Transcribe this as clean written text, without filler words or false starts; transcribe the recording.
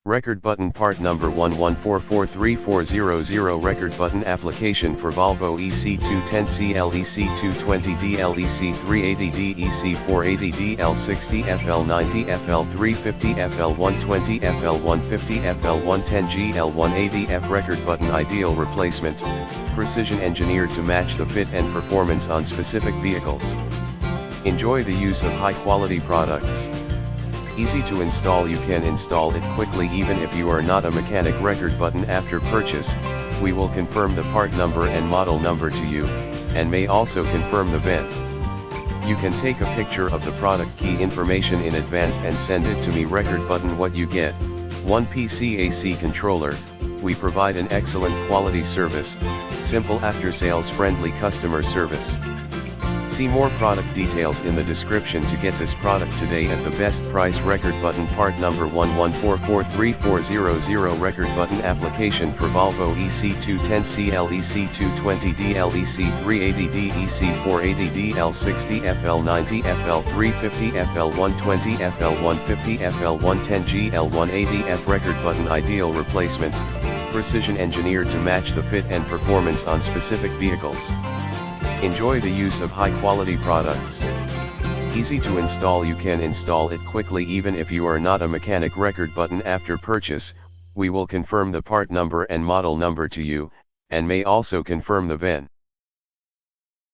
Record button part number 11443400. Record button application for Volvo EC210CL EC220DL EC380D EC480D L60F L90F L350F L120F L150F L110G L180F. Record button ideal replacement, precision engineered to match the fit and performance on specific vehicles. Enjoy the use of high quality products. Easy to install. You can install it quickly even if you are not a mechanic. Record button after purchase, we will confirm the part number and model number to you, and may also confirm the VIN. You can take a picture of the product key information in advance and send it to me. Record button what you get: 1 PC AC controller. We provide an excellent quality service, simple after sales friendly customer service. See more product details in the description to get this product today at the best price. Record button part number 11443400. Record button application for Volvo EC210CL EC220DL EC380D EC480D L60F L90F L350F L120F L150F L110G L180F. Record button ideal replacement, precision engineered to match the fit and performance on specific vehicles. Enjoy the use of high quality products. Easy to install. You can install it quickly even if you are not a mechanic. Record button after purchase, we will confirm the part number and model number to you, and may also confirm the VIN.